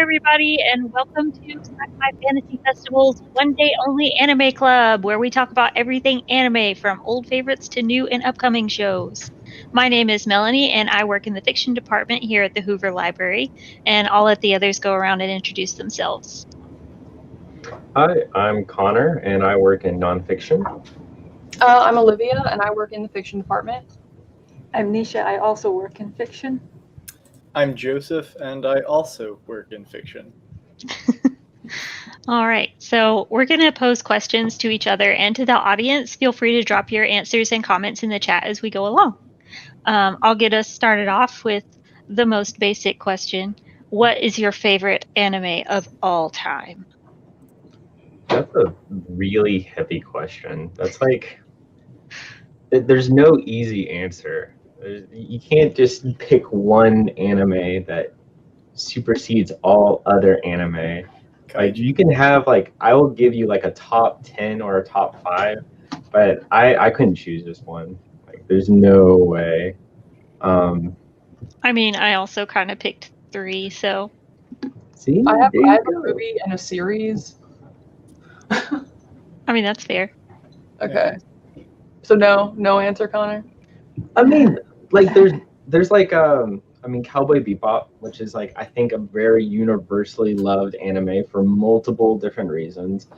everybody, and welcome to SciFi Fantasy Festival's one-day-only anime club, where we talk about everything anime, from old favorites to new and upcoming shows. My name is Melanie, and I work in the fiction department here at the Hoover Library, and I'll let the others go around and introduce themselves. Hi, I'm Connor, and I work in nonfiction. I'm Olivia, and I work in the fiction department. I'm Nisha. I also work in fiction. I'm Joseph, and I also work in fiction. All right, so we're going to pose questions to each other and to the audience. Feel free to drop your answers and comments in the chat as we go along. I'll get us started off with the most basic question. What is your favorite anime of all time? That's a really heavy question. That's like, there's no easy answer. You can't just pick one anime that supersedes all other anime. Like, you can have, like, I will give you like a top 10 or a top 5, but I couldn't choose just one. Like, there's no way. I mean, I also kind of picked 3, so. See, I have a movie and a series. I mean, that's fair. Okay. So no answer, Connor? I mean, like, there's like, Cowboy Bebop, which is, like, I think a very universally loved anime for multiple different reasons.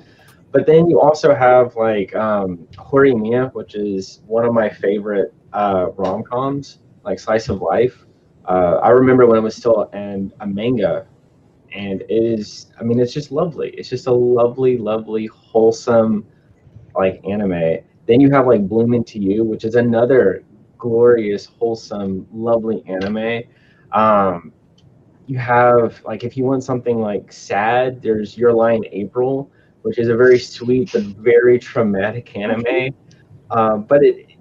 But then you also have, like, Horimiya, which is one of my favorite rom-coms, like slice of life. I remember when it was still a manga, and it is, I mean, it's just lovely. It's just a lovely, lovely, wholesome, like, anime. Then you have, like, Bloom Into You, which is another glorious, wholesome, lovely anime. You have, like, if you want something like sad, there's Your Lie in April, which is a very sweet but very traumatic anime. But it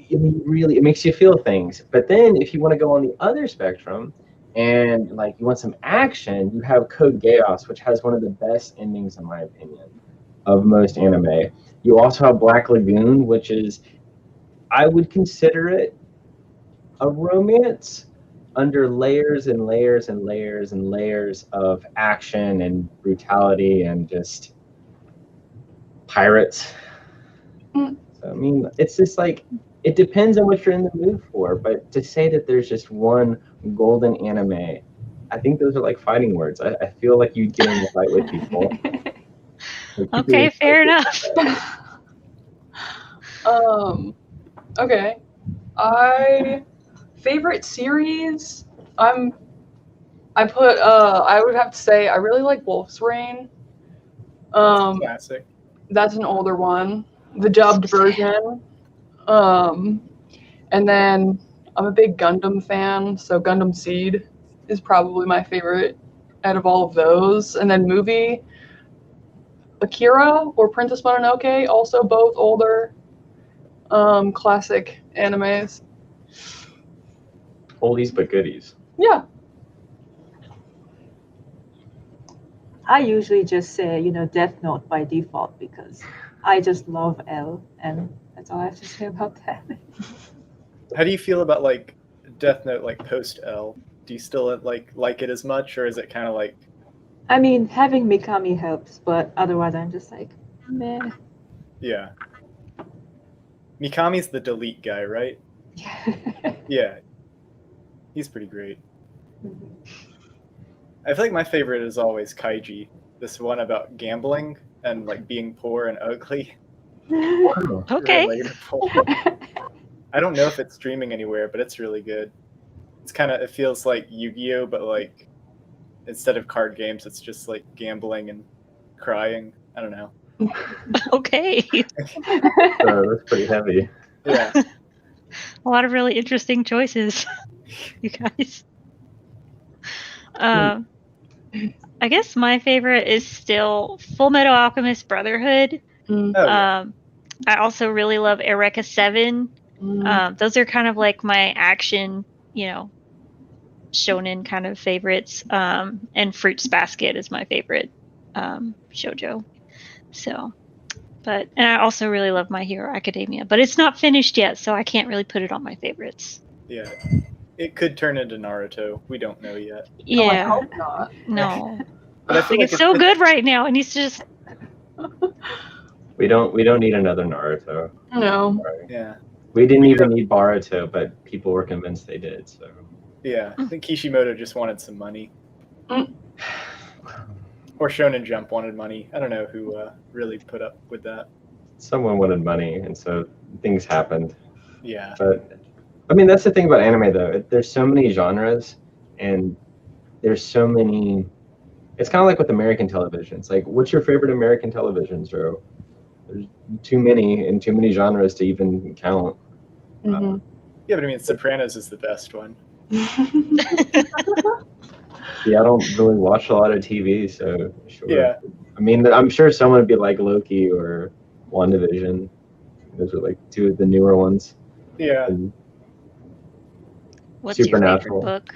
makes you feel things. But then if you want to go on the other spectrum and, like, you want some action, you have Code Geass, which has one of the best endings, in my opinion, of most anime. You also have Black Lagoon, which is, I would consider it a romance under layers and layers and layers and layers of action and brutality and just pirates. So, I mean, it's just like, it depends on what you're in the mood for, but to say that there's just one golden anime, I think those are like fighting words. I feel like you'd get in a fight with people. Okay, fair enough. Okay. Favorite series? I would have to say I really like Wolf's Rain. Classic. That's an older one, the dubbed version. And then I'm a big Gundam fan, so Gundam Seed is probably my favorite out of all of those. And then movie, Akira or Princess Mononoke, also both older classic animes. Oldies but goodies. Yeah. I usually just say, Death Note by default because I just love L, and that's all I have to say about that. How do you feel about, like, Death Note, like, post L? Do you still like it as much, or is it kind of like? I mean, having Mikami helps, but otherwise I'm just like, meh. Yeah. Mikami's the delete guy, right? Yeah. He's pretty great. I feel like my favorite is always Kaiji. This one about gambling and, like, being poor and ugly. Okay. I don't know if it's streaming anywhere, but it's really good. It feels like Yu-Gi-Oh, but, like, instead of card games, it's just, like, gambling and crying. I don't know. Okay. That's pretty heavy. Yeah. A lot of really interesting choices, you guys. I guess my favorite is still Full Metal Alchemist Brotherhood. I also really love Eureka 7. Those are kind of like my action, shonen kind of favorites. And Fruits Basket is my favorite shoujo. So, and I also really love My Hero Academia, but it's not finished yet, so I can't really put it on my favorites. Yeah. it could turn into Naruto. We don't know yet. Oh, I Yeah. hope not. No. But I feel Like, it's so good right now. It needs to just. We don't need another Naruto. No. Yeah. We didn't We even do- need Boruto, but people were convinced they did. So Yeah. I think Kishimoto just wanted some money. Mm. Or Shonen Jump wanted money. I don't know who really put up with that. someone wanted money, and so things happened. Yeah. But I mean, that's the thing about anime, though. There's so many genres, and there's so many. It's kind of like with American television. It's like, what's your favorite American television show? There's too many and too many genres to even count. Mhm. Yeah, but I mean, Sopranos is the best one. Yeah, I don't really watch a lot of TV, so sure. Yeah. I mean, I'm sure someone would be like Loki or WandaVision. Those are like two of the newer ones. Yeah. And What's your Supernatural. favorite book?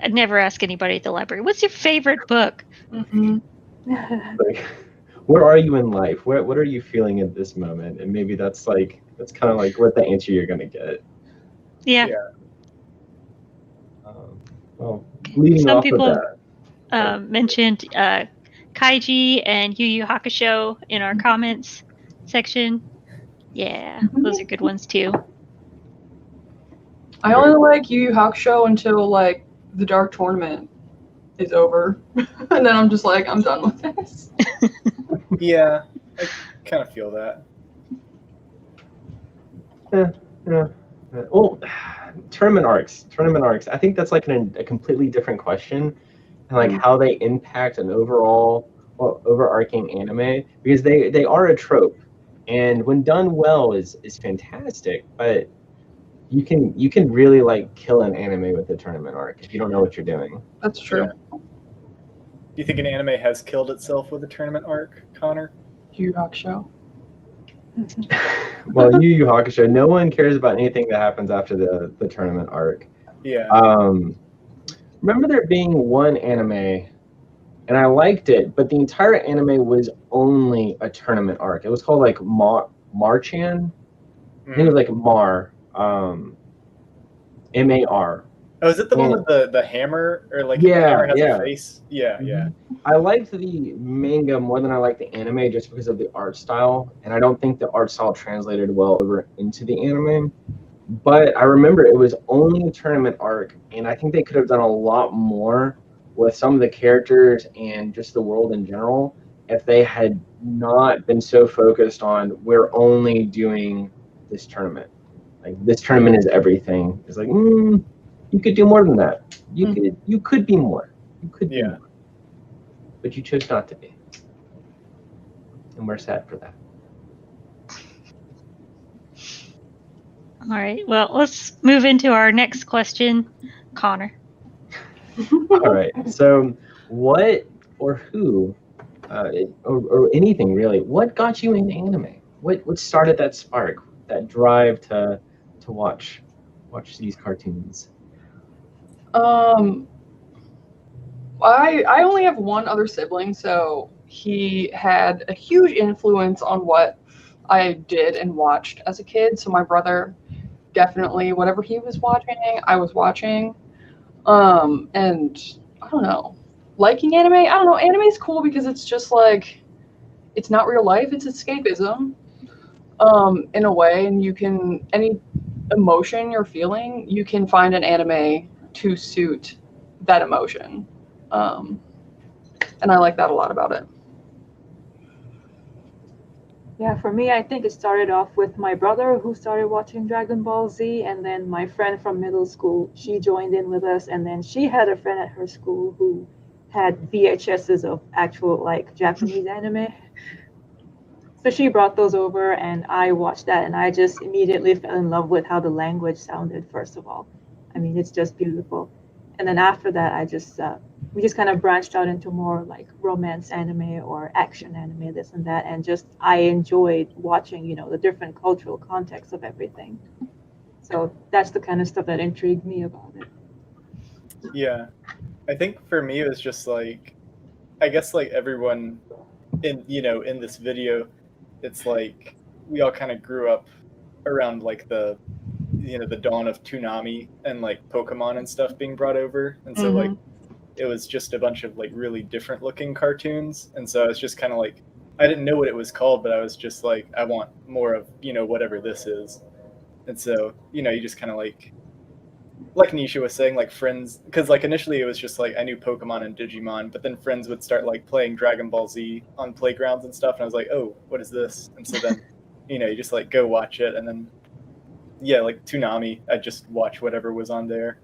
I'd never ask anybody at the library. What's your favorite book? Mhm. like, where are you in life? What are you feeling at this moment? And maybe that's kind of like what the answer you're gonna get. Yeah. Yeah. Well, leading Some off people of that, mentioned Kaiji and Yu Yu Hakusho in our comments section. Yeah, those are good ones too. I only like Yu Yu Hakusho until like the Dark Tournament is over, and then I'm just like, I'm done with this. Yeah. I kind of feel that. well, tournament arcs. I think that's like a completely different question, and like how they impact an overarching anime, because they are a trope, and when done well is fantastic. But you can really like kill an anime with a tournament arc if you don't know what you're doing. That's true. Do you think an anime has killed itself with a tournament arc, Connor? Yu Yu Hakusho. Well, Yu Yu Hakusho, no one cares about anything that happens after the tournament arc. Yeah. Remember there being one anime, and I liked it, but the entire anime was only a tournament arc. It was called like Mar-chan. I think it was like Mar, M-A-R. Oh, is it the one with the hammer, or like the hammer has a face? Yeah, yeah. I liked the manga more than I liked the anime just because of the art style, and I don't think the art style translated well over into the anime. But I remember it was only a tournament arc, and I think they could have done a lot more with some of the characters and just the world in general if they had not been so focused on we're only doing this tournament. Like, this tournament is everything. It's like, you could do more than that. You could be more. You could be more. But you chose not to be. And we're sad for that. All right. Well, let's move into our next question, Connor. All right. So, what or who, or anything really, what got you into anime? What started that spark, that drive to watch these cartoons? I only have one other sibling, so he had a huge influence on what I did and watched as a kid. So my brother, definitely, whatever he was watching, I was watching. And I don't know, liking anime. I don't know. Anime is cool because it's just like, it's not real life. It's escapism, in a way, and you can, any emotion you're feeling, you can find an anime to suit that emotion. And I like that a lot about it. Yeah, for me, I think it started off with my brother who started watching Dragon Ball Z, and then my friend from middle school, she joined in with us, and then she had a friend at her school who had VHSs of actual like Japanese anime. So she brought those over, and I watched that, and I just immediately fell in love with how the language sounded, first of all. I mean, it's just beautiful. And then after that, we just kind of branched out into more like romance anime or action anime, this and that. And just, I enjoyed watching, the different cultural contexts of everything. So that's the kind of stuff that intrigued me about it. Yeah. I think for me, it was just like, I guess like everyone in this video, it's like we all kind of grew up around like the the dawn of Toonami and like Pokemon and stuff being brought over, and so like it was just a bunch of like really different looking cartoons, and so I was just kind of like, I didn't know what it was called, but I was just like, I want more of whatever this is, and so you just kind of like Nisha was saying, like Friends, because like initially it was just like I knew Pokemon and Digimon, but then Friends would start like playing Dragon Ball Z on playgrounds and stuff, and I was like, oh, what is this? And so then you just like go watch it, and then yeah, like Toonami, I'd just watch whatever was on there.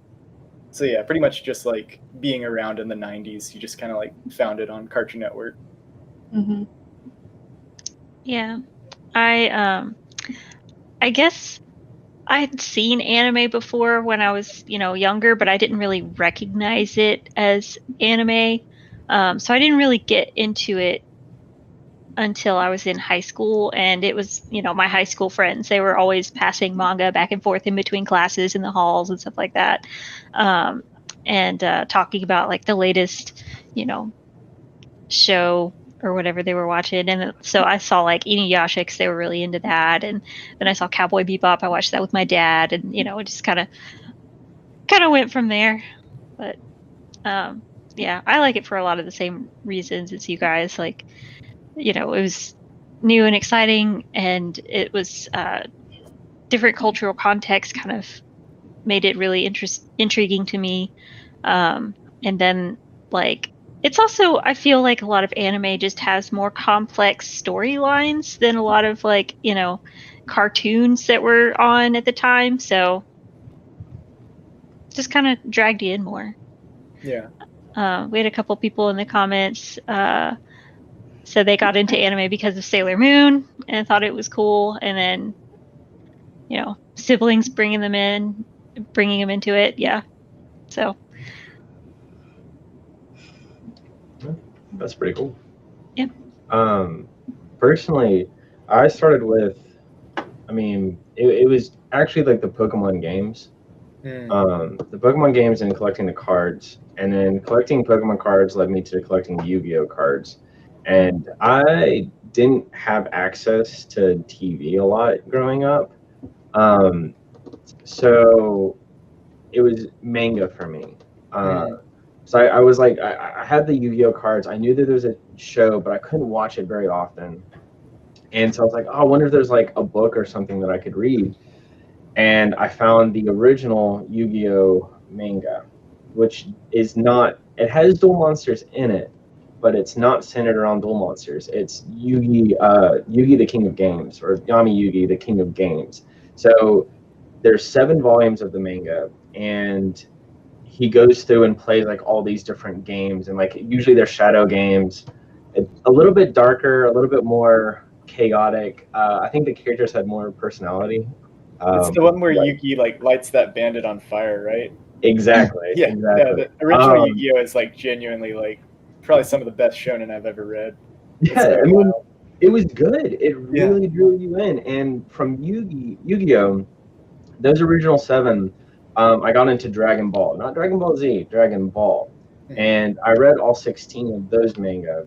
So yeah, pretty much just like being around in the 90s, you just kind of like found it on Cartoon Network. Mm-hmm. Yeah. I guess I had seen anime before when I was, younger, but I didn't really recognize it as anime. So I didn't really get into it until I was in high school, and it was, my high school friends. They were always passing manga back and forth in between classes in the halls and stuff like that. And talking about like the latest, show or whatever they were watching. And so I saw like Inuyasha because they were really into that. And then I saw Cowboy Bebop. I watched that with my dad, and it just kind of went from there. But yeah, I like it for a lot of the same reasons as you guys. Like, it was new and exciting, and it was different cultural context kind of made it really intriguing to me. And then like it's also, I feel like a lot of anime just has more complex storylines than a lot of like, cartoons that were on at the time. So just kind of dragged you in more. Yeah. We had a couple people in the comments said they got into anime because of Sailor Moon and thought it was cool. And then, siblings bringing them into it. Yeah. So That's pretty cool. Yeah. Personally, I started with, it was actually like the Pokemon games. The Pokemon games and collecting the cards, and then collecting Pokemon cards led me to collecting Yu-Gi-Oh cards. And I didn't have access to TV a lot growing up, so it was manga for me. So I was like, I had the Yu-Gi-Oh cards. I knew that there was a show, but I couldn't watch it very often. And so I was like, oh, I wonder if there's like a book or something that I could read. And I found the original Yu-Gi-Oh manga, which is not, it has duel monsters in it, but it's not centered around duel monsters. It's Yugi the King of Games, or Yami Yugi the King of Games. So there's 7 volumes of the manga, and he goes through and plays like all these different games, and like usually they're shadow games. It's a little bit darker, a little bit more chaotic. I think the characters had more personality. It's the one where Yugi like lights that bandit on fire, right? Exactly. Yeah. Exactly. No, the original Yu-Gi-Oh is like genuinely like probably some of the best shonen I've ever read. Yeah, I mean, it was good. It really drew you in. And from Yu-Gi-Oh, those original 7, I got into Dragon Ball, not Dragon Ball Z, Dragon Ball, and I read all 16 of those manga.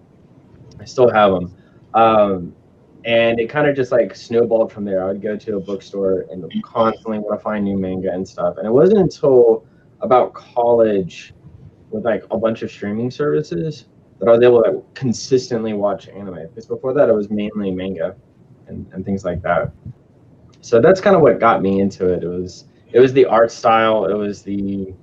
I still have them, and it kind of just like snowballed from there. I would go to a bookstore and constantly want to find new manga and stuff. And it wasn't until about college, with like a bunch of streaming services, that I was able to consistently watch anime. Because before that, it was mainly manga and things like that. So that's kind of what got me into it. It was the art style, it was the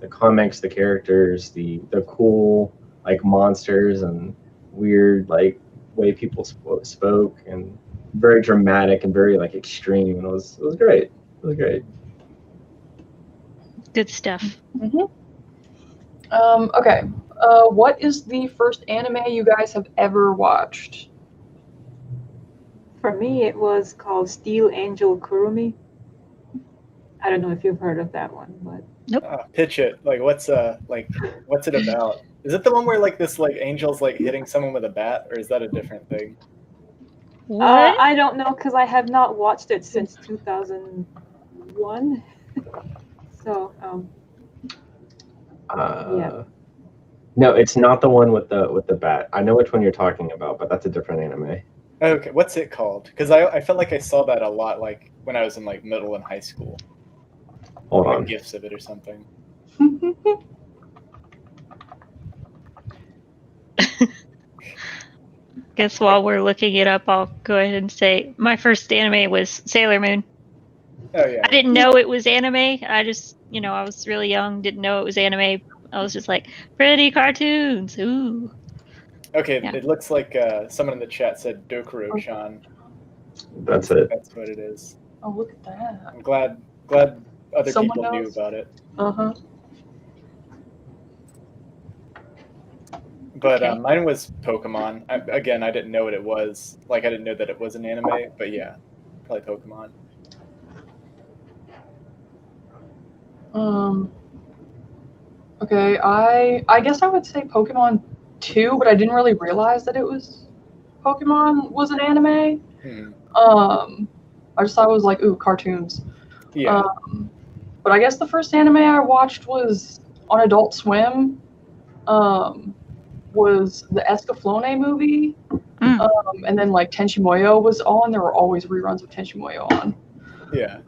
comics, the characters, the cool like monsters and weird like way people spoke, and very dramatic and very like extreme. And it was great. It was great. Good stuff. Okay. What is the first anime you guys have ever watched? For me, it was called Steel Angel Kurumi. I don't know if you've heard of that one, but pitch it. Like, what's it about? Is it the one where like this like angel's like hitting someone with a bat, or is that a different thing? What? I don't know because I have not watched it since 2001. So yeah. No, it's not the one with the bat. I know which one you're talking about, but that's a different anime. Okay, what's it called? Because I felt like I saw that a lot, like when I was in like middle and high school. Hold Like on. GIFs of it or something. Guess while we're looking it up, I'll go ahead and say my first anime was Sailor Moon. Oh yeah. I didn't know it was anime. I just, I was really young, didn't know it was anime. I was just like, pretty cartoons. Ooh. Okay, Yeah. it looks like someone in the chat said Dokuro-chan. That's it. That's what it is. Oh, look at that. I'm glad other Someone people knew knows? about it. Uh-huh. But Okay. mine was Pokemon. Again, I didn't know what it was. Like, I didn't know that it was an anime, but yeah, probably Pokemon. Okay, I guess I would say Pokemon 2, but I didn't really realize that Pokemon was an anime. I just thought it was like, ooh, cartoons. Yeah. But I guess the first anime I watched was on Adult Swim. Was the Escaflowne movie. And then like Tenchi Muyo was on. There were always reruns of Tenchi Muyo on. Yeah.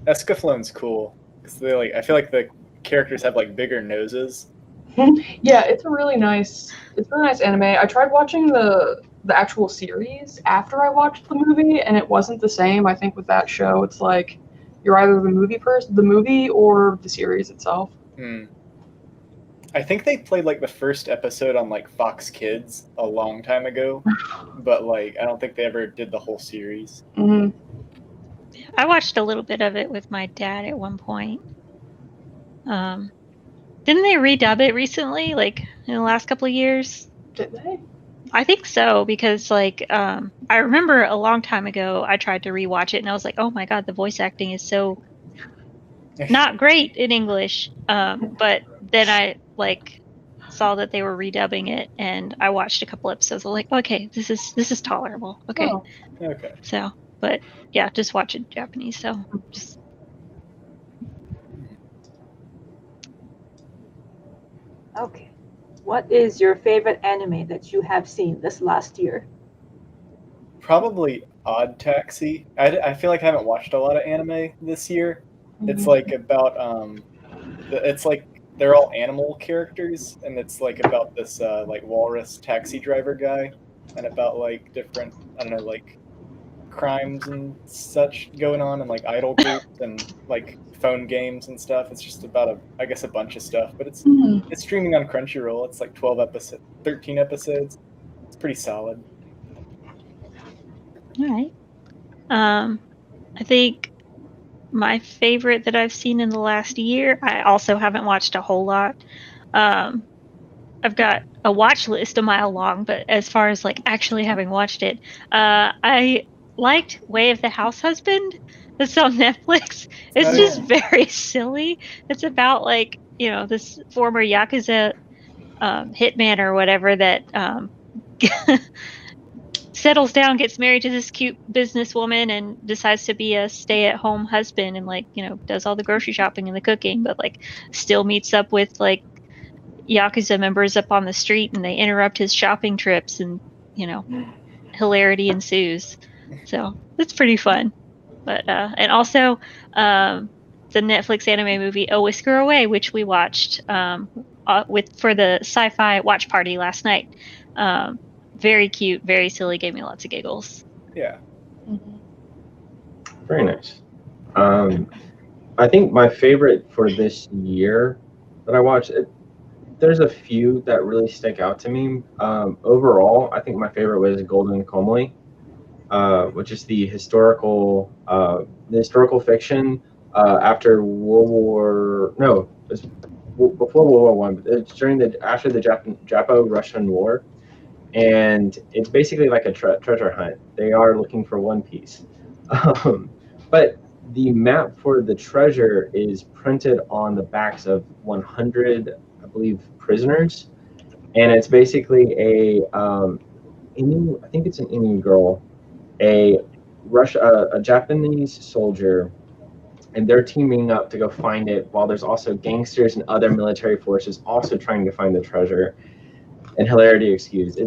Escaflowne's cool because I feel like the characters have like bigger noses. Yeah, it's a really nice anime. I tried watching the actual series after I watched the movie, and it wasn't the same. I think with that show, it's like you're either the movie or the series itself. I think they played like the first episode on like Fox Kids a long time ago, but like I don't think they ever did the whole series. Mm-hmm. I watched a little bit of it with my dad at one point. Didn't they redub it recently, like in the last couple of years? Did they? I think so, because like I remember a long time ago I tried to rewatch it and I was like, oh my god, the voice acting is so not great in English. But then I like saw that they were redubbing it and I watched a couple episodes. I'm like, okay, this is tolerable. Okay. Oh. Okay. So, but yeah, just watch it Japanese. So just. Okay. What is your favorite anime that you have seen this last year? Probably Odd Taxi. I feel like I haven't watched a lot of anime this year. It's like about it's like they're all animal characters, and it's like about this like walrus taxi driver guy, and about like different, I don't know, like crimes and such going on, and like idol groups and like phone games and stuff. It's just about I guess a bunch of stuff, but it's streaming on Crunchyroll. It's like 13 episodes. It's pretty solid. All right. I think my favorite that I've seen in the last year, I also haven't watched a whole lot. I've got a watch list a mile long, but as far as like actually having watched it, I liked Way of the House Husband. It's on Netflix. It's just very silly. It's about like, this former Yakuza hitman or whatever that settles down, gets married to this cute businesswoman, and decides to be a stay-at-home husband, and like does all the grocery shopping and the cooking, but like still meets up with like Yakuza members up on the street, and they interrupt his shopping trips, and hilarity ensues. So it's pretty fun. But and also the Netflix anime movie A Whisker Away, which we watched for the SciFi watch party last night. Very cute, very silly, gave me lots of giggles. Yeah. Very nice. I think my favorite for this year that I watched, there's a few that really stick out to me. Overall, I think my favorite was Golden Kamuy, which is the historical fiction after World War. No, it's before World War One. It's after the Japo-Russian War. And it's basically like a treasure hunt. They are looking for One Piece. But the map for the treasure is printed on the backs of 100, I believe, prisoners. And it's basically I think it's an Indian girl, a Japanese soldier, and they're teaming up to go find it, while there's also gangsters and other military forces also trying to find the treasure. And hilarity excused.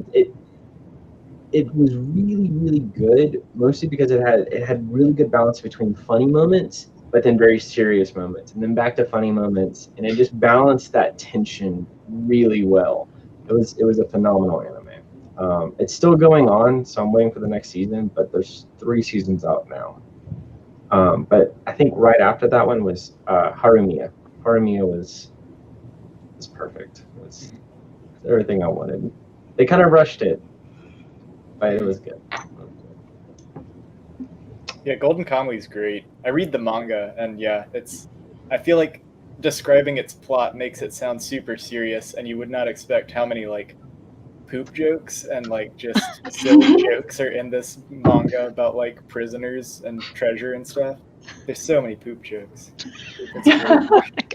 it was really, really good, mostly because it had really good balance between funny moments, but then very serious moments, and then back to funny moments, and it just balanced that tension really well. It was a phenomenal anime. It's still going on, so I'm waiting for the next season, but there's 3 seasons out now. But I think right after that one was Harumiya. Harumiya was perfect. It was everything I wanted. They kind of rushed it, but it was good. Yeah, Golden Kamuy is great. I read the manga, and yeah, I feel like describing its plot makes it sound super serious, and you would not expect how many like poop jokes and like just silly jokes are in this manga about like prisoners and treasure and stuff. There's so many poop jokes. It's great.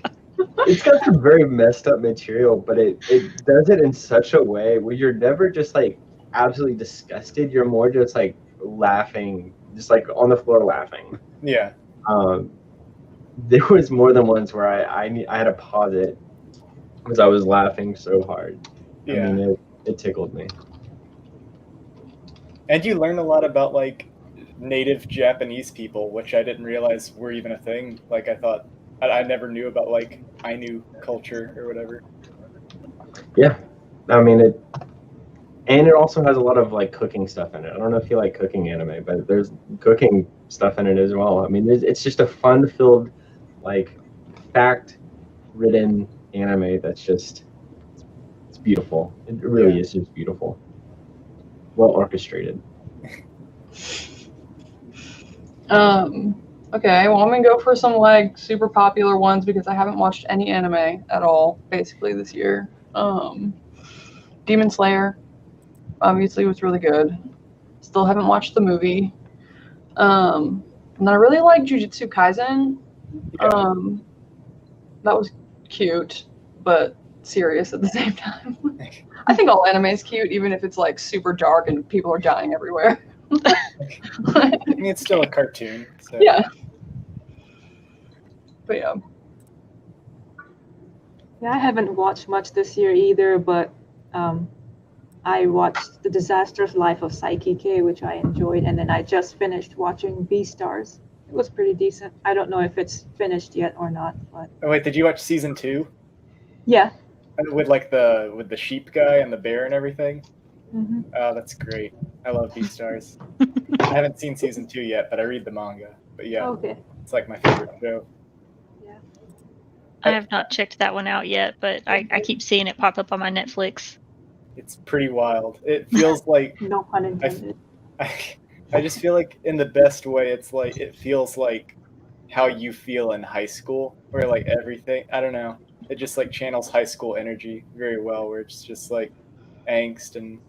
It's got some very messed up material, but it does it in such a way where you're never just like absolutely disgusted. You're more just like laughing, just like on the floor laughing. Yeah. There was more than once where I had to pause it because I was laughing so hard. Yeah. I mean, it tickled me. And you learn a lot about like native Japanese people, which I didn't realize were even a thing. Like I never knew about like Ainu culture or whatever. Yeah, I mean it also has a lot of like cooking stuff in it. I don't know if you like cooking anime, but there's cooking stuff in it as well. I mean, it's just a fun-filled, like fact-ridden anime that's just it's beautiful. It really is just beautiful. Well orchestrated. Okay, well, I'm gonna go for some like super popular ones because I haven't watched any anime at all basically this year. Demon Slayer obviously was really good. Still haven't watched the movie. And I really like Jujutsu Kaisen. Yeah. That was cute, but serious at the same time. I think all anime is cute, even if it's like super dark and people are dying everywhere. I mean, it's still a cartoon. So. Yeah. But yeah. Yeah, I haven't watched much this year either, but I watched The Disastrous Life of Psyche, which I enjoyed, and then I just finished watching Beastars. It was pretty decent. I don't know if it's finished yet or not, but Oh wait, did you watch season 2? yeah. With like the sheep guy and the bear and everything? Mm-hmm. Oh, that's great. I love Beastars. I haven't seen season 2 yet, but I read the manga. But yeah, Okay. it's like my favorite show. Yeah. I have not checked that one out yet, but I keep seeing it pop up on my Netflix. It's pretty wild. It feels like No pun intended. I just feel like in the best way, it's like it feels like how you feel in high school, where like everything, I don't know, it just like channels high school energy very well, where it's just like angst and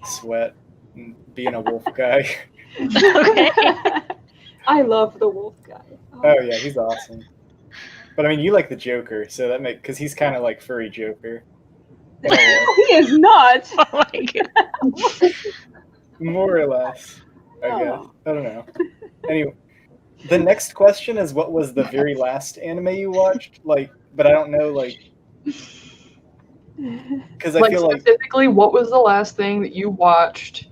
sweat and being a wolf guy. Okay. I love the wolf guy. Oh yeah, he's awesome. But I mean, you like the Joker, so that because he's kind of like furry Joker. He is not. Oh my god. More or less, I guess. Oh. I don't know. Anyway, the next question is, what was the very last anime you watched? Like, but I don't know, like, because I Like feel like specifically, what was the last thing that you watched?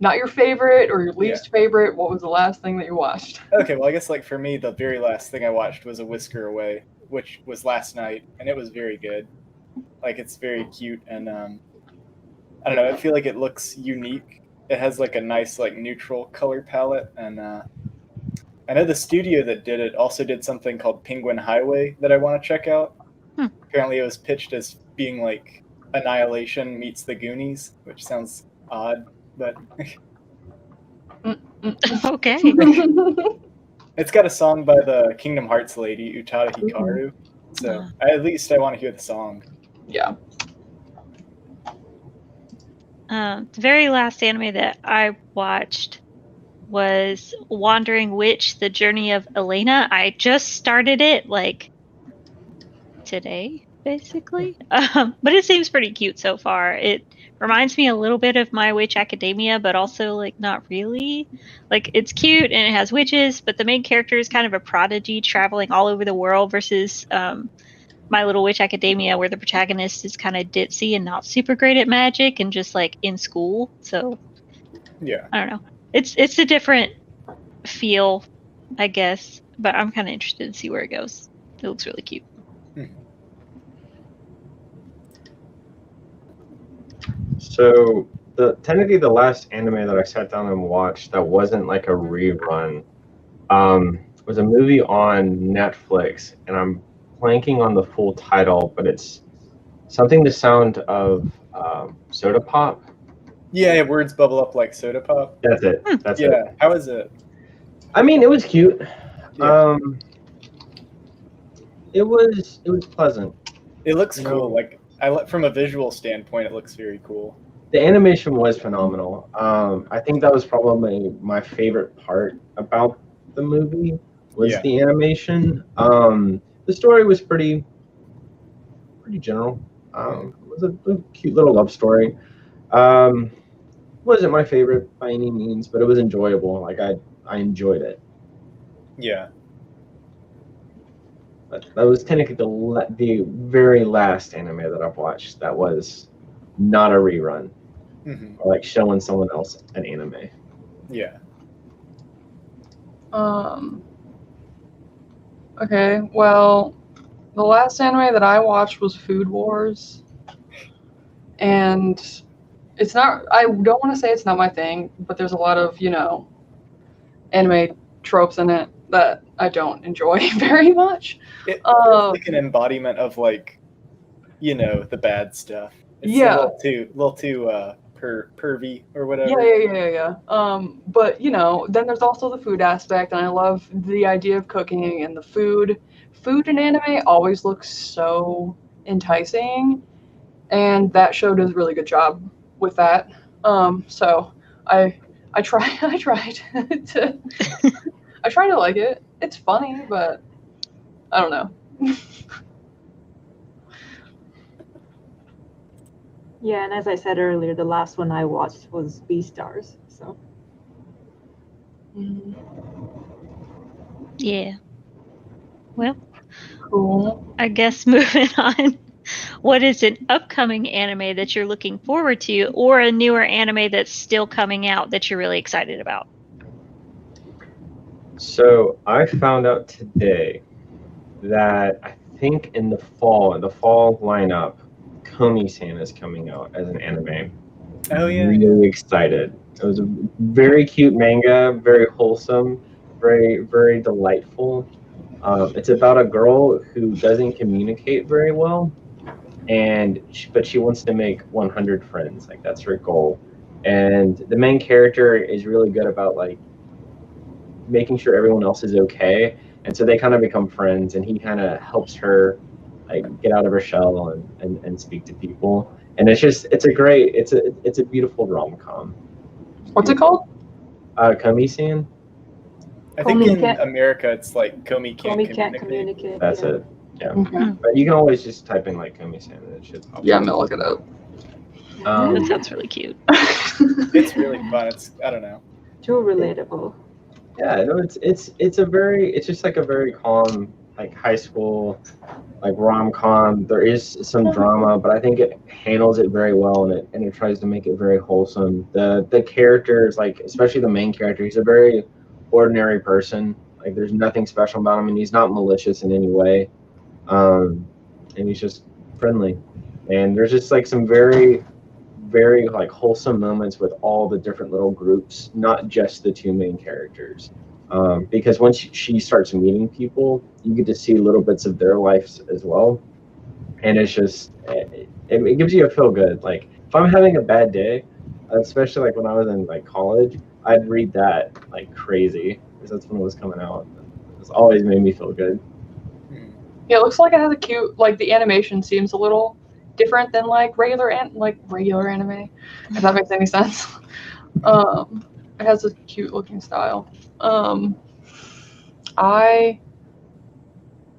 Not your favorite or your least favorite. What was the last thing that you watched? okay, well, I guess like for me, the very last thing I watched was A Whisker Away, which was last night, and it was very good. Like, it's very cute, and I don't know. I feel like it looks unique. It has like a nice like neutral color palette, and I know the studio that did it also did something called Penguin Highway that I want to check out. Apparently, it was pitched as being like Annihilation meets the Goonies, which sounds odd, but Okay. it's got a song by the Kingdom Hearts lady, Utada Hikaru. So at least I want to hear the song. Yeah. The very last anime that I watched was Wandering Witch: The Journey of Elena. I just started it like today, basically. But it seems pretty cute so far. It reminds me a little bit of My Witch Academia, but also like not really. Like, it's cute and it has witches, but the main character is kind of a prodigy traveling all over the world versus My Little Witch Academia, where the protagonist is kind of ditzy and not super great at magic and just like in school. So Yeah. I don't know. It's a different feel, I guess, but I'm kind of interested to see where it goes. It looks really cute. So technically the last anime that I sat down and watched that wasn't like a rerun was a movie on Netflix, and I'm blanking on the full title, but it's something the sound of soda pop. Yeah, words bubble up like soda pop. That's it. That's it. Yeah, how is it? I mean, it was cute. Yeah. It was pleasant. It looks You cool. know- Like from a visual standpoint, it looks very cool. The animation was phenomenal. I think that was probably my favorite part about the movie was Yeah. the animation. The story was pretty general. It was a cute little love story. Wasn't my favorite by any means, but it was enjoyable. Like I enjoyed it. Yeah. But that was technically the very last anime that I've watched that was not a rerun, or like showing someone else an anime. Yeah. Okay, well, the last anime that I watched was Food Wars, and it's not. I don't want to say it's not my thing, but there's a lot of anime tropes in it that I don't enjoy very much. It's like an embodiment of like, the bad stuff. It's Yeah. a little too pervy or whatever. Yeah. But then there's also the food aspect, and I love the idea of cooking and the food. Food in anime always looks so enticing, and that show does a really good job with that. So I try I tried to I try to like it. It's funny, but I don't know. Yeah, and as I said earlier, the last one I watched was Beastars. So Yeah. Well, Cool. I guess moving on. What is an upcoming anime that you're looking forward to, or a newer anime that's still coming out that you're really excited about? So I found out today that I think in the fall lineup, Komi-san is coming out as an anime. Oh yeah. Really excited. It was a very cute manga, very wholesome, very very delightful. It's about a girl who doesn't communicate very well, but she wants to make 100 friends. Like that's her goal. And the main character is really good about like making sure everyone else is okay, and so they kind of become friends, and he kind of helps her like get out of her shell and speak to people. And it's a beautiful rom-com. What's it called? Komi-san. I think Komi in can't- America it's like Komi can't Komi can't communicate. communicate. That's yeah. it. Yeah. Okay. But you can always just type in like Komi-san and it should pop Yeah, I'm up. gonna look it up. That sounds really cute. It's really fun. I don't know. Too relatable. Yeah, no, it's just like a very calm like high school like rom-com. There is some drama, but I think it handles it very well, and it tries to make it very wholesome. The characters, like especially the main character, he's a very ordinary person. Like there's nothing special about him, and he's not malicious in any way. And he's just friendly. And there's just like some very very like wholesome moments with all the different little groups, not just the two main characters. Because once she starts meeting people, you get to see little bits of their lives as well, and it's just it gives you a feel good. Like if I'm having a bad day, especially like when I was in like college, I'd read that like crazy because that's when it was coming out. It's always made me feel good. Yeah, it looks like it has a cute, like the animation seems a little different than like regular anime, if that makes any sense. It has a cute looking style.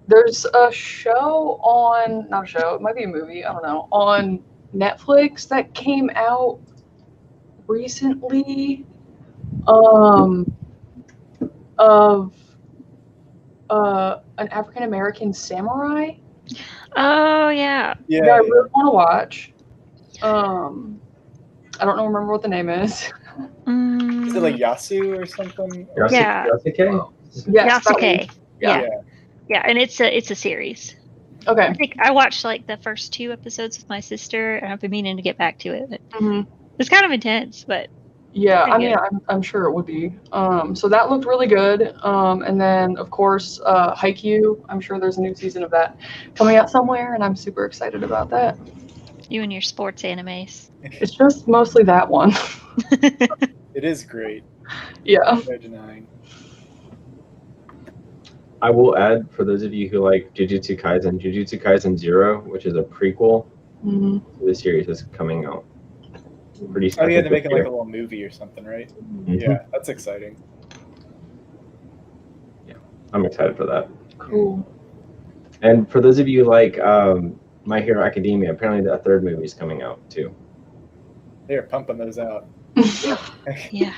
There's a show on, not a show, it might be a movie, I don't know, on Netflix that came out recently, of an African American samurai. Oh yeah. Yeah, I really want to watch. I don't remember what the name is. Is it like Yasu or something? Yeah. Yasuke? Yes, that one. Yasuke. Yeah. Yeah, and it's a series. Okay. I think I watched like the first 2 episodes with my sister, and I've been meaning to get back to it. But it's kind of intense, but Yeah, pretty I mean, good. I'm sure it would be. So that looked really good. And then, of course, Haikyuu. I'm sure there's a new season of that coming out somewhere, and I'm super excited about that. You and your sports animes. It's just mostly that one. It is great. Yeah. No denying. I will add, for those of you who like Jujutsu Kaisen 0, which is a prequel Mhm. to the series, is coming out. Pretty. Oh I yeah, think they're making this like a year. little movie or something, right? Mhm. Yeah, that's exciting. I'm excited for that. Cool. And for those of you who like My Hero Academia, apparently the 3rd movie is coming out too. They're pumping those out. Yeah.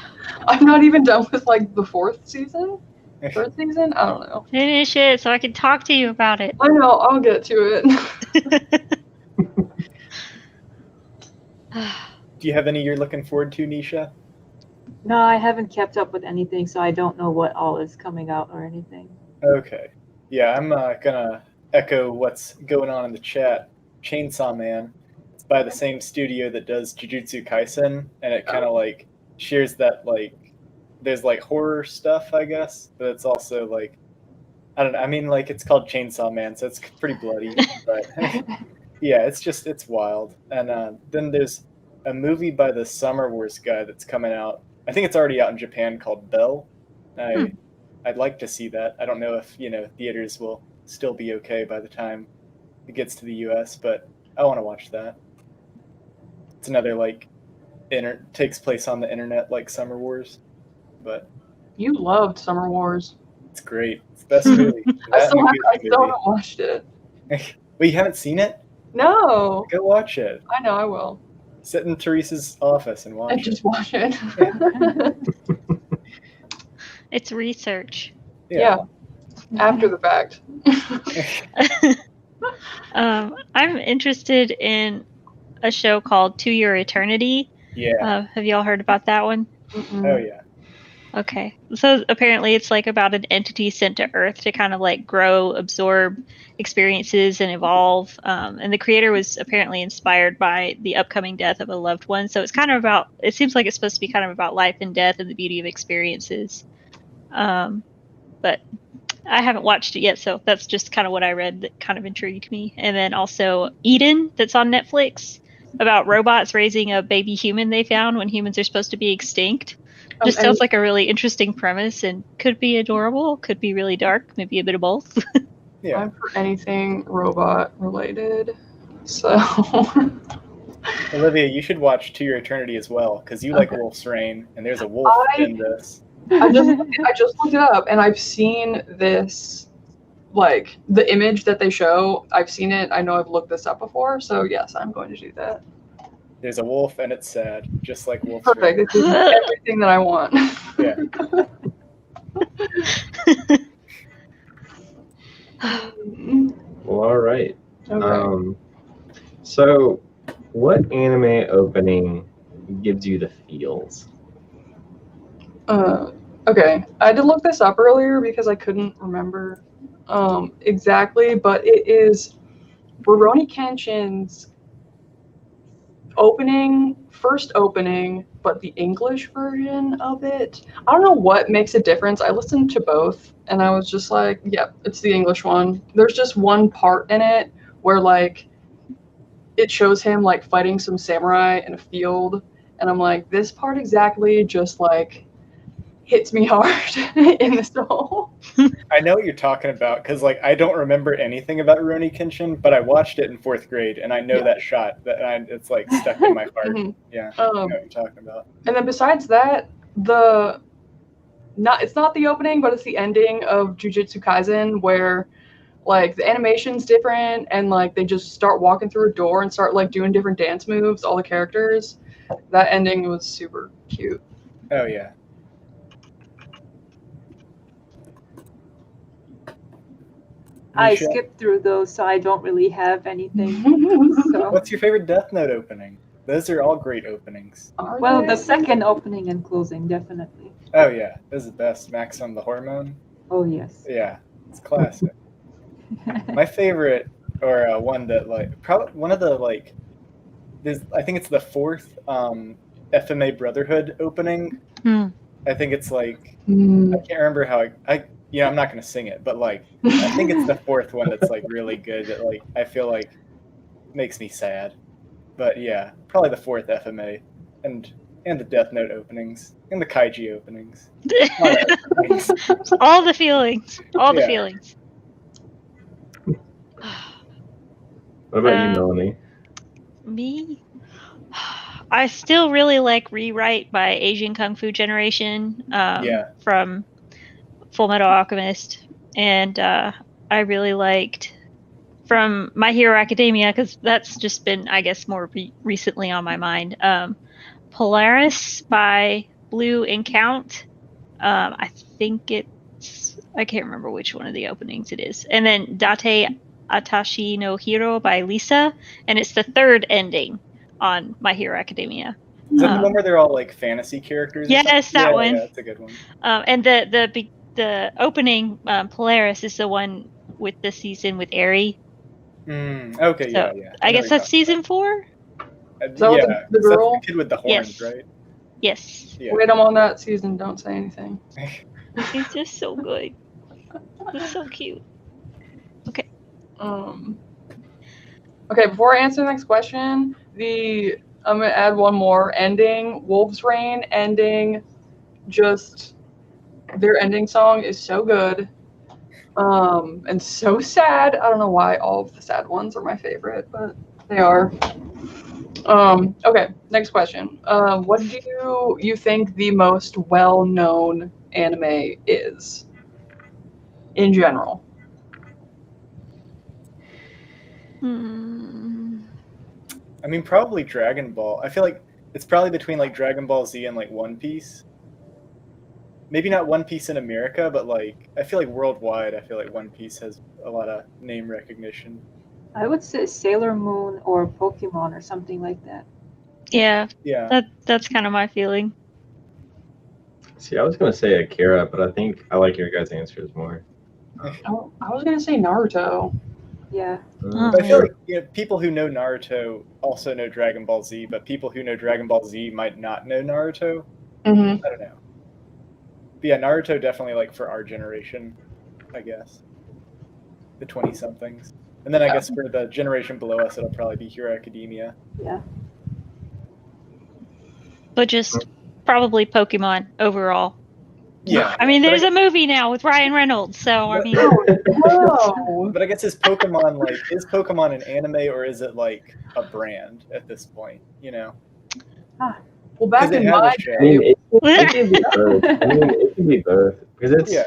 I'm not even done with like the 4th season, 3rd season. I don't know. Finish it so I can talk to you about it. I know. I'll get to it. Do you have any you're looking forward to, Nisha? No, I haven't kept up with anything, so I don't know what all is coming out or anything. Okay. Yeah, I'm gonna echo what's going on in the chat. Chainsaw Man. It's by the same studio that does Jujutsu Kaisen, and it kind of like shares that like there's like horror stuff, I guess, but it's also like I don't know. I mean, like it's called Chainsaw Man, so it's pretty bloody, but yeah, it's wild. And then there's a movie by the Summer Wars guy that's coming out. I think it's already out in Japan called Bell. I'd like to see that. I don't know if theaters will still be okay by the time it gets to the U.S., but I want to watch that. It's another like takes place on the internet like Summer Wars, but You loved Summer Wars. it's great. It's the best movie. I That still and the Gucci haven't watched it. movie. But you haven't seen it? No. Go watch it. I know I will. Sit in Teresa's office and watch And it. just watch it. It's research. Yeah. After the fact. I'm interested in a show called To Your Eternity. Yeah. Have y'all heard about that one? Oh yeah. Okay. So apparently it's like about an entity sent to Earth to kind of like grow, absorb experiences, and evolve. And the creator was apparently inspired by the upcoming death of a loved one. So it's kind of about, it seems like it's supposed to be kind of about life and death and the beauty of experiences. But I haven't watched it yet, so that's just kind of what I read that kind of intrigued me. And then also Eden, that's on Netflix, about robots raising a baby human they found when humans are supposed to be extinct. Just sounds like a really interesting premise and could be adorable, could be really dark, maybe a bit of both. Yeah. I'm for anything robot related. So Olivia, you should watch To Your Eternity as well, because you like Wolf's Rain, and there's a wolf in this. I just looked it up and I've seen this, like the image that they show. I've seen it. I know I've looked this up before. So yes, I'm going to do that. There's a wolf and it's sad, just like Wolf's Perfect. Rain. This is everything that I want. Yeah. Well, all right. Okay. So, what anime opening gives you the feels? Okay. I did look this up earlier because I couldn't remember exactly, but it is Rurouni Kenshin's first opening, but the English version of it. I don't know what makes a difference. I listened to both and I was just like, yep, it's the English one. There's just one part in it where like it shows him like fighting some samurai in a field, and I'm like, this part exactly just like hits me hard in the soul. I know what you're talking about, because like I don't remember anything about Rurouni Kenshin, but I watched it in 4th grade, and I know that shot. It's like stuck in my heart. Yeah, I know what you're talking about. And then besides that, it's not the opening, but it's the ending of Jujutsu Kaisen, where like the animation's different, and like they just start walking through a door and start like doing different dance moves, all the characters. That ending was super cute. Oh yeah. I Misha, skipped through those, so I don't really have anything. So, what's your favorite Death Note opening? Those are all great openings. Are well, they? the second opening and closing, definitely. Oh yeah, this is the best. Max on the Hormone. Oh, yes. Yeah, it's classic. My favorite, or one that like probably one of the like, I think it's the fourth FMA Brotherhood opening. Hmm. I think it's like Hmm. I can't remember how I'm not gonna sing it, but like I think it's the fourth one that's like really good. That like I feel like makes me sad. But yeah, probably the fourth FMA and the Death Note openings and the Kaiji openings. All the feelings. All the Yeah. feelings. What about you, Um, Melanie? Me? I still really like Rewrite by Asian Kung Fu Generation Yeah. from Full Metal Alchemist. And I really liked from My Hero Academia, because that's just been, I guess, more recently on my mind. Polaris by Blue and Count. I think I can't remember which one of the openings it is. And then Date Atashi no Hiro by Lisa, and it's the third ending on My Hero Academia. Is that the one where they're all like fantasy characters? Or Yes, something? that Yeah, one. yeah, that's a good one. And the opening Polaris is the one with the season with Eri. Okay, So yeah. I know guess what that's season 4. you're talking So about. Yeah, the so that's girl? the kid with the horns, Yes. right? Yes, Yeah. Wait, I'm on that season. Don't say anything. he's just so good. He's so cute. Okay. Okay, before I answer the next question, I'm gonna add one more ending. Wolf's Rain ending, just their ending song is so good, and so sad. I don't know why all of the sad ones are my favorite, but they are. Okay, next question. What do you think the most well-known anime is in general? I mean, probably Dragon Ball. I feel like it's probably between like Dragon Ball Z and like One Piece. Maybe not One Piece in America, but like I feel like worldwide, I feel like One Piece has a lot of name recognition. I would say Sailor Moon or Pokemon or something like that. Yeah, Yeah. that's kind of my feeling. See, I was gonna say Akira, but I think I like your guys' answers more. Oh, I was gonna say Naruto. Yeah. But I feel like people who know Naruto also know Dragon Ball Z, but people who know Dragon Ball Z might not know Naruto. Mm-hmm. I don't know. But yeah, Naruto definitely like for our generation, I guess. The 20-somethings. And then I guess for the generation below us, it'll probably be Hero Academia. Yeah. But just probably Pokemon overall. Yeah. I mean, there's a movie now with Ryan Reynolds, so I mean, Oh, But I guess is Pokemon an anime or is it like a brand at this point? You know? well, back Because it in has my a show. I mean, it can be both. I mean, it can be both because it's Yeah.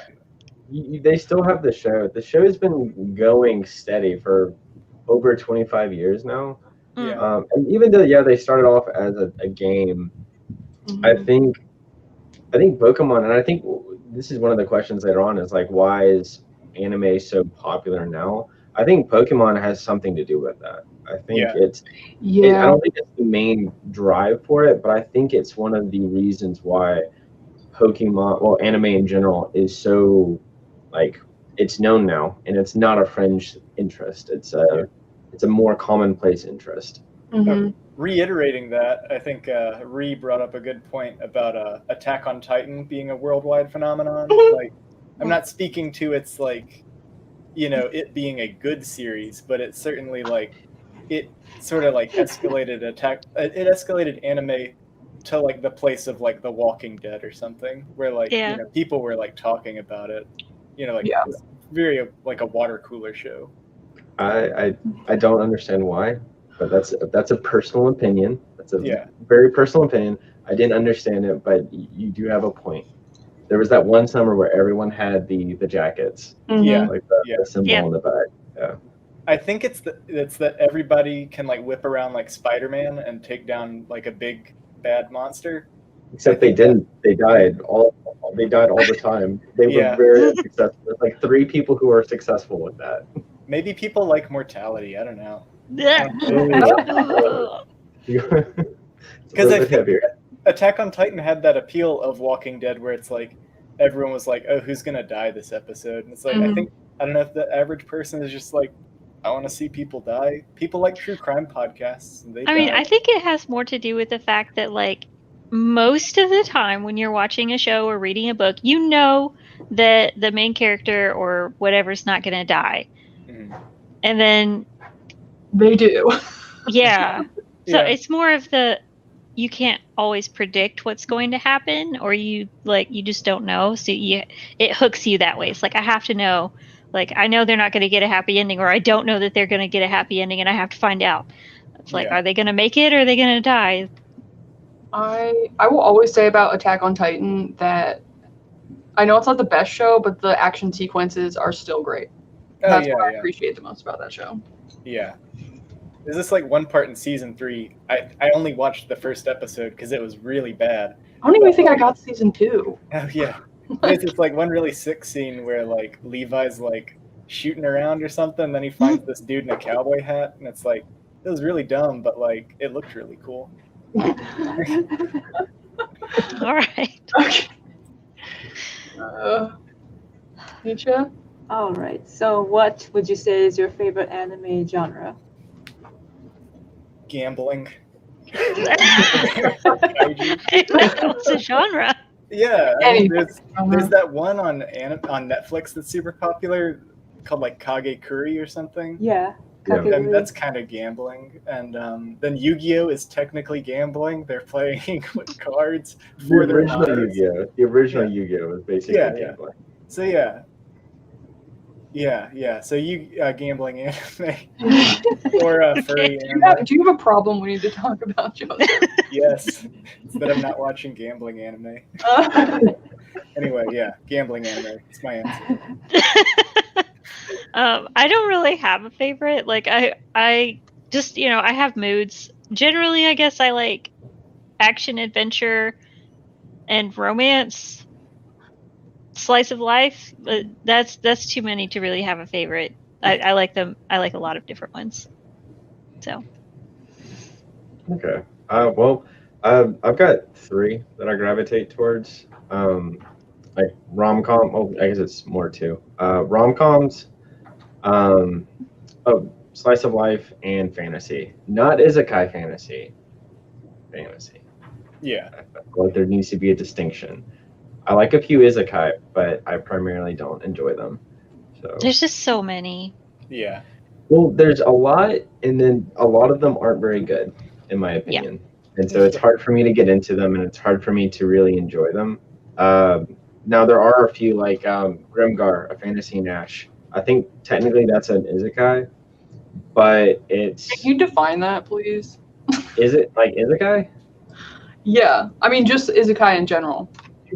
they still have the show. The show has been going steady for over 25 years now. Yeah. And even though they started off as a game, I think Pokemon, and I think this is one of the questions later on, is like, why is anime so popular now? I think Pokemon has something to do with that. I think Yeah. I don't think it's the main drive for it, but I think it's one of the reasons why Pokemon, well, anime in general, is so like it's known now, and it's not a fringe interest. It's a more commonplace interest. Reiterating that, I think Ree brought up a good point about Attack on Titan being a worldwide phenomenon. Like, I'm not speaking to its like, it being a good series, but it's certainly like it sort of like escalated anime to like the place of like The Walking Dead or something, where like people were like talking about it, it's very like a water cooler show. I don't understand why, but that's a personal opinion. That's a very personal opinion. I didn't understand it, but you do have a point. There was that one summer where everyone had the jackets, like the symbol on the back. Yeah. I think it's that everybody can like whip around like Spider-Man and take down like a big bad monster. Except they didn't. They died all the time. They were very unsuccessful. There's like 3 people who are successful with that. Maybe people like mortality. I don't know. It's a Because little I bit think heavier. Attack on Titan had that appeal of Walking Dead, where it's like everyone was like, "Oh, who's gonna die this episode?" And it's like I don't know if the average person is just like, "I want to see people die." People like true crime podcasts, and they I mean, die. I think it has more to do with the fact that, like, most of the time when you're watching a show or reading a book, you know that the main character or whatever's not going to die. Mhm. And then, They do. yeah. So Yeah. it's more of you can't always predict what's going to happen, or you just don't know. So it hooks you that way. It's like, I have to know, like, I know they're not going to get a happy ending, or I don't know that they're going to get a happy ending, and I have to find out. It's like, Yeah. are they going to make it, or are they going to die? I will always say about Attack on Titan that I know it's not the best show, but the action sequences are still great. Oh That's yeah, what I yeah, appreciate the most about that show. yeah. There's this like one part in season 3. I only watched the first episode because it was really bad. I don't even think I got season 2. Oh yeah. There's this like one really sick scene where like Levi's like shooting around or something, then he finds this dude in a cowboy hat, and it's like, it was really dumb, but like it looked really cool. All right. Okay. Nietzsche? All right. So, what would you say is your favorite anime genre? Gambling. That was a genre. Yeah, I mean, Anyway. there's that one on Netflix that's super popular called like Kage-Kuri or something. Yeah. Yeah. And Kakegurui. that's kind of gambling. And then Yu-Gi-Oh is technically gambling. They're playing with cards The for their original lives. Yu-Gi-Oh! The original Yeah. Yu-Gi-Oh! Was basically Yeah, yeah. gambling. So yeah. So you gambling anime or furry anime? Do you have a problem we need to talk about, Joseph? Yes, it's that I'm not watching gambling anime. Anyway, yeah, gambling anime. It's my answer. I don't really have a favorite. Like, I just, I have moods. Generally, I guess I like action, adventure, and romance. Slice of life, but that's too many to really have a favorite. I like them. I like a lot of different ones. So Okay. Well, I've got 3 that I gravitate towards. Like rom-com. Oh, I guess it's more too. Rom-coms, slice of life, and fantasy. Not isekai fantasy. Fantasy. Yeah. I feel like there needs to be a distinction. I like a few isekai, but I primarily don't enjoy them. So there's just so many. Yeah. well, there's a lot, and then a lot of them aren't very good, in my opinion. And so it's hard for me to get into them, and it's hard for me to really enjoy them. Now there are a few like Grimgar, a fantasy Nash. I think technically that's an isekai, but it's Can you define that, please? is it like isekai? Yeah. I mean, just isekai in general.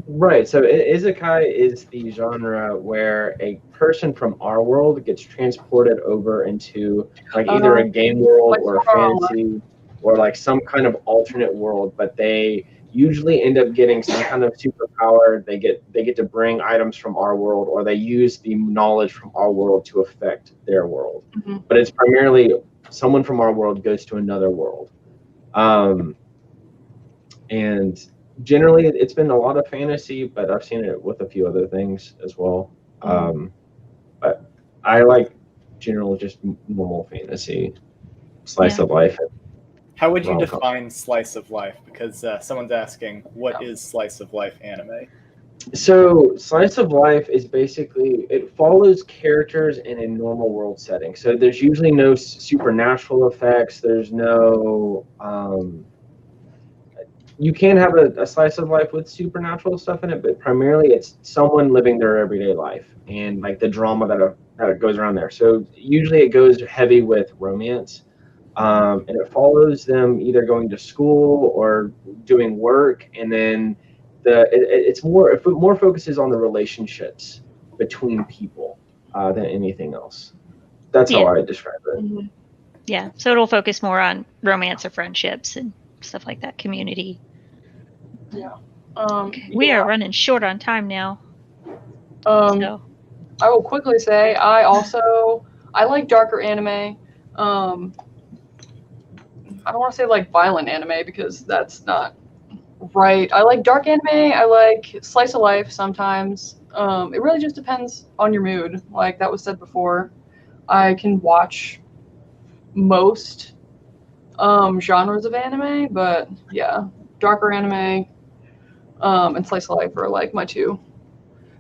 Right. So isekai is the genre where a person from our world gets transported over into like either a game world like or a Sword Art fantasy or like some kind of alternate world, but they usually end up getting some kind of superpower. They get to bring items from our world, or they use the knowledge from our world to affect their world. Mhm. But it's primarily someone from our world goes to another world. And generally it's been a lot of fantasy, but I've seen it with a few other things as well. But I like general just normal fantasy, slice of life. How would you Rom-com. define slice of life? Because someone's asking, what is slice of life anime? So slice of life is basically, it follows characters in a normal world setting. So there's usually no supernatural effects. There's no you can have a slice of life with supernatural stuff in it, but primarily it's someone living their everyday life and like the drama that goes around there. So usually it goes heavy with romance, and it follows them either going to school or doing work, and then it more focuses on the relationships between people than anything else. That's how I describe it. Yeah, so it'll focus more on romance or friendships and stuff like that, community. Yeah. We are running short on time now. So I will quickly say I like darker anime. I don't want to say like violent anime because that's not right. I like dark anime. I like slice of life sometimes. It really just depends on your mood. Like that was said before, I can watch most genres of anime, but yeah, darker anime and slice of life are like my two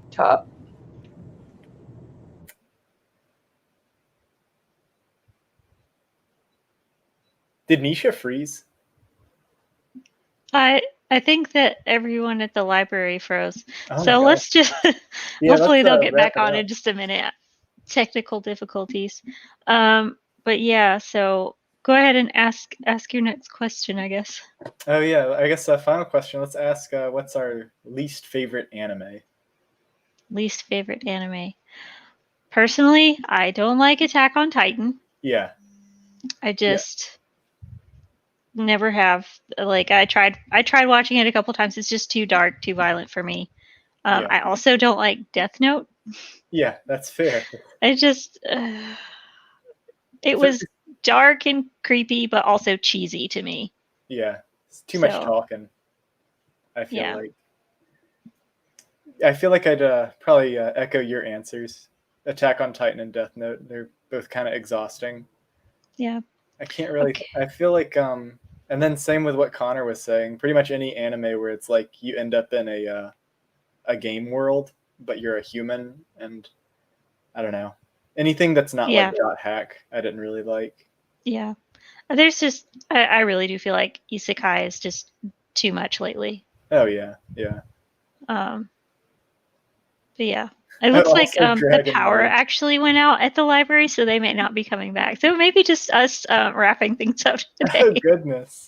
top. Did Nisha freeze? I think that everyone at the library froze. Oh my So gosh. let's just Yeah, hopefully let's, they'll get wrap back it on up. in just a minute. Technical difficulties. But yeah, so go ahead and ask your next question, I guess. Oh yeah, I guess final question. Let's ask what's our least favorite anime? Least favorite anime. Personally, I don't like Attack on Titan. Yeah. I just never have. Like I tried watching it a couple times. It's just too dark, too violent for me. Yeah. I also don't like Death Note. Yeah, that's fair. I just it was dark and creepy, but also cheesy to me. Yeah, it's too much talking. I feel like. I feel like I'd probably echo your answers. Attack on Titan and Death Note. They're both kind of exhausting. Yeah. I can't really. Okay. I feel like and then same with what Connor was saying. Pretty much any anime where it's like you end up in a game world, but you're a human, and I don't know, anything that's not like dot hack. I didn't really like. Yeah, there's just I really do feel like isekai is just too much lately. Oh yeah, yeah. But yeah, it looks like the power actually went out at the library, so they may not be coming back. So maybe just us wrapping things up today. Oh goodness.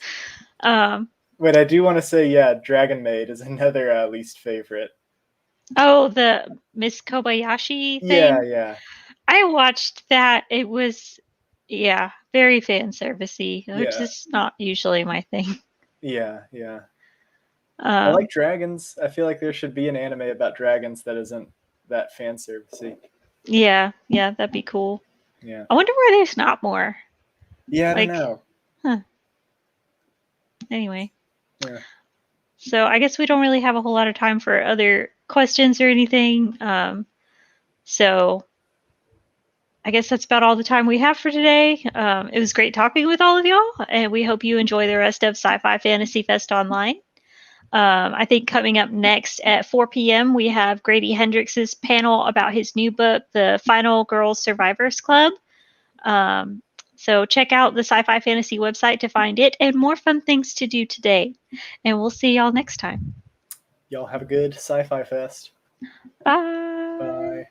But I do want to say, yeah, Dragon Maid is another least favorite. Oh, the Miss Kobayashi thing? Yeah, yeah. I watched that. It was, yeah, very fan servicey, which is not usually my thing. Yeah, yeah. I like dragons. I feel like there should be an anime about dragons that isn't that fan servicey. Yeah, yeah, that'd be cool. Yeah. I wonder why there's not more. Yeah, I don't know. Huh. Anyway. Yeah. So I guess we don't really have a whole lot of time for other questions or anything. So I guess that's about all the time we have for today. It was great talking with all of y'all, and we hope you enjoy the rest of Sci-Fi Fantasy Fest Online. I think coming up next at 4 p.m. we have Grady Hendrix's panel about his new book, The Final Girls Survivors Club. So check out the Sci-Fi Fantasy website to find it and more fun things to do today. And we'll see y'all next time. Y'all have a good Sci-Fi Fest. Bye. Bye.